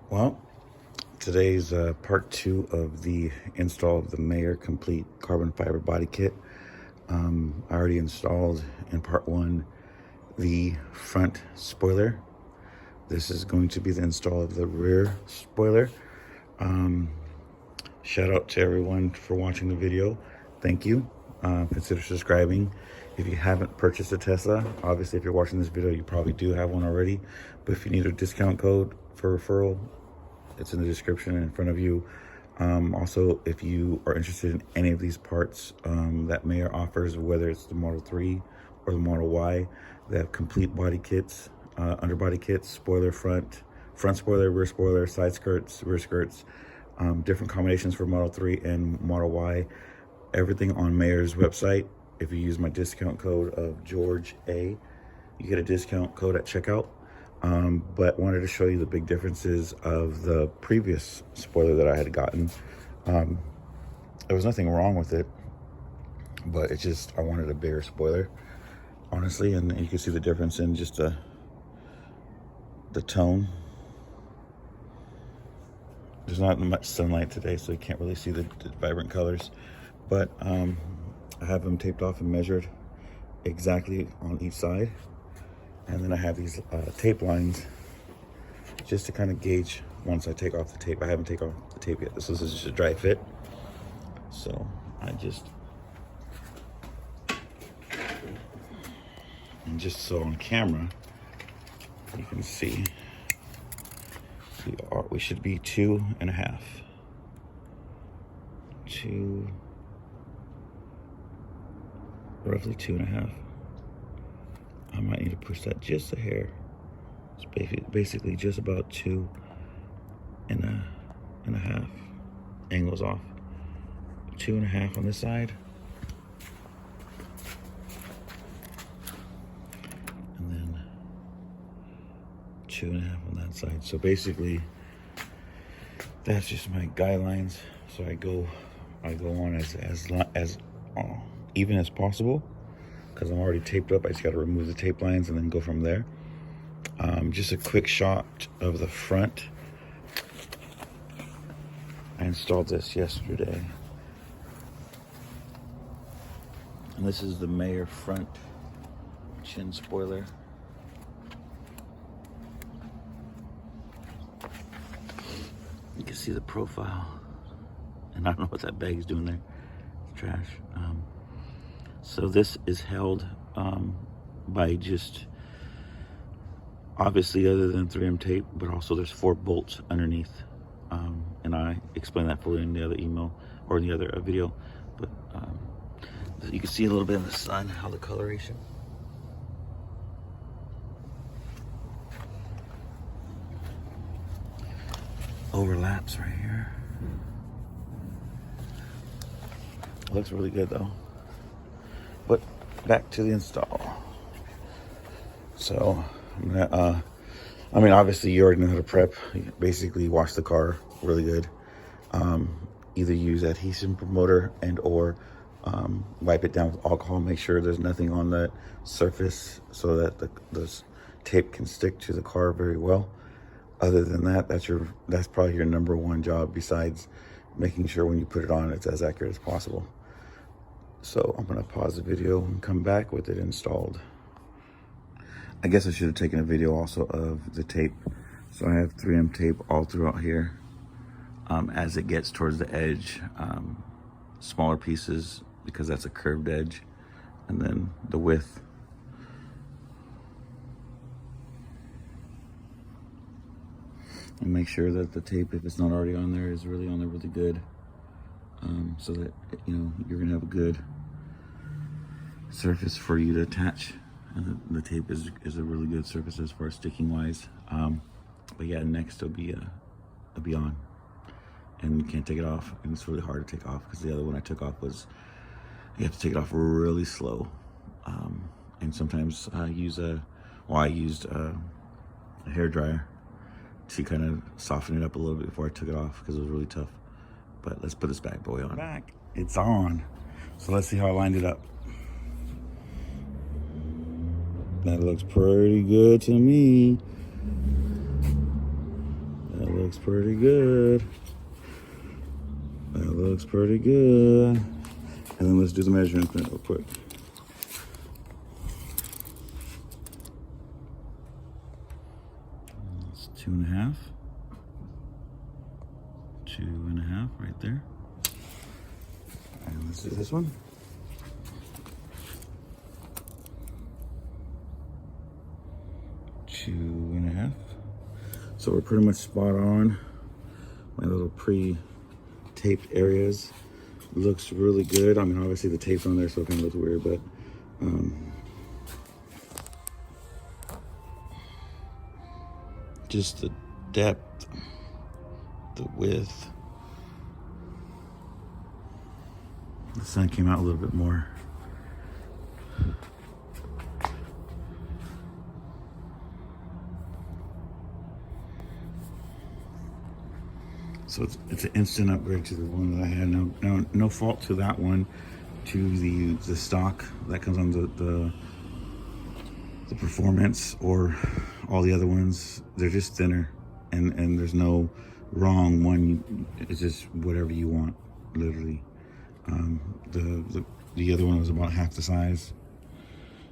Well, today's part 2 of the install of the Maier complete carbon fiber body kit. I already installed in part 1 the front spoiler. This is going to be the install of the rear spoiler. Shout out to everyone for watching the video. Thank you. Consider subscribing. If you haven't purchased a Tesla, obviously if you're watching this video, you probably do have one already. But if you need a discount code for referral, it's in the description in front of you. Also, if you are interested in any of these parts that Maier offers, whether it's the Model 3 or the Model Y, they have complete body kits, underbody kits, spoiler front spoiler, rear spoiler, side skirts, rear skirts, different combinations for Model 3 and Model Y. Everything on Maier's website. If you use my discount code of George A, you get a discount code at checkout. But wanted to show you the big differences of the previous spoiler that I had gotten. There was nothing wrong with it, but it's just I wanted a bigger spoiler, honestly, and you can see the difference in just the tone. There's not much sunlight today, so you can't really see the vibrant colors, but I have them taped off and measured exactly on each side. And then I have these tape lines just to kind of gauge once I take off the tape. I haven't taken off the tape yet. This is just a dry fit. So and just so on camera, you can see we should be 2.5. Roughly 2.5. I might need to push that just a hair. It's basically just about 2.5. Angles off. 2.5 on this side. And then 2.5 on that side. So basically, that's just my guidelines. So I go on as even as possible, because I'm already taped up. I just got to remove the tape lines and then go from there. Just a quick shot of the front. I installed this yesterday, and this is the Maier front chin spoiler. You can see the profile, and I don't know what that bag is doing there. It's trash. So this is held by just, obviously, other than 3M tape, but also there's 4 bolts underneath. And I explained that fully in the other email or in the other video. But you can see a little bit in the sun how the coloration. Overlaps right here. It looks really good though. But back to the install. So I'm gonna, obviously you already know how to prep. You basically wash the car really good. Either use adhesion promoter and or wipe it down with alcohol. Make sure there's nothing on that surface so that the tape can stick to the car very well. Other than that, that's probably your number one job, besides making sure when you put it on it's as accurate as possible. So I'm gonna pause the video and come back with it installed. I guess I should have taken a video also of the tape. So I have 3M tape all throughout here. As it gets towards the edge, smaller pieces, because that's a curved edge, and then the width. And make sure that the tape, if it's not already on there, is really on there really good. So that, you're gonna have a good surface for you to attach. And the tape is a really good surface as far as sticking wise. But yeah, next it'll be on, and you can't take it off, and it's really hard to take off, because the other one I took off was, you have to take it off really slow. And sometimes I used a hair dryer to kind of soften it up a little bit before I took it off, because it was really tough. But let's put this bad boy on. It's on. So let's see how I lined it up. That looks pretty good to me. That looks looks pretty good. That looks pretty good. And then let's do the measurements real quick. It's 2.5. 2.5 right there. And let's do this one. 2.5. So we're pretty much spot on. My little pre-taped areas looks really good. I mean, obviously the tape's on there, so it kind of looks weird, but just the depth, the width. The sun came out a little bit more. So it's an instant upgrade to the one that I had. No fault to that one, to the stock that comes on the performance or all the other ones. They're just thinner, and there's no wrong one. It's just whatever you want, literally. The other one was about half the size,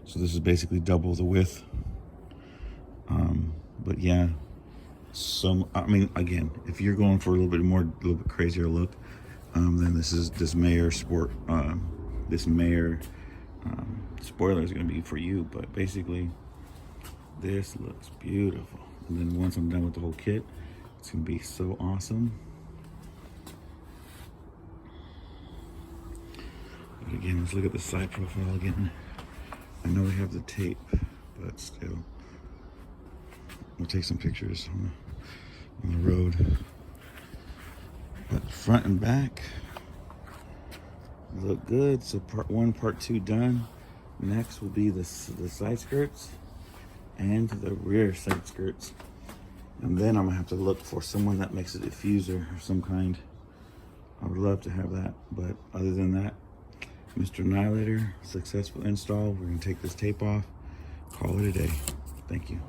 so this is basically double the width. But yeah. I mean, again, if you're going for a little bit crazier look, then this Maier sport, this Maier spoiler is going to be for you. But basically, this looks beautiful. And then once I'm done with the whole kit, it's going to be so awesome. But again, let's look at the side profile again. I know we have the tape, but still. We'll take some pictures on the road. But front and back look good. So part 1, part 2 done. Next will be the side skirts and the rear side skirts. And then I'm gonna have to look for someone that makes a diffuser of some kind. I would love to have that, but other than that, Mr. Annihilator, successful install. We're gonna take this tape off, call it a day. Thank you.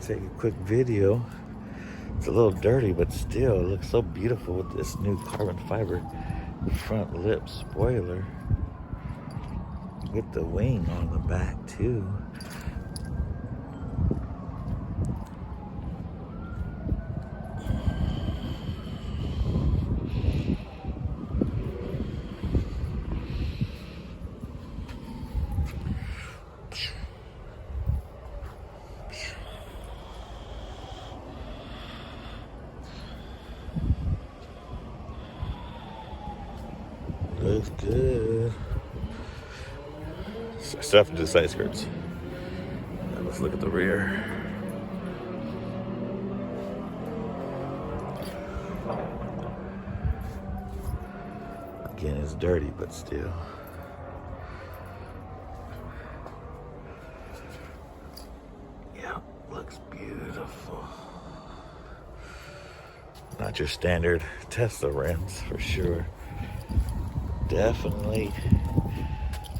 Take a quick video. It's a little dirty, but still it looks so beautiful with this new carbon fiber front lip spoiler with the wing on the back too. Looks good. Stuff to the side skirts. Now let's look at the rear. Again, it's dirty, but still. Yeah, looks beautiful. Not your standard Tesla rims, for sure. Definitely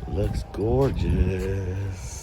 looks gorgeous.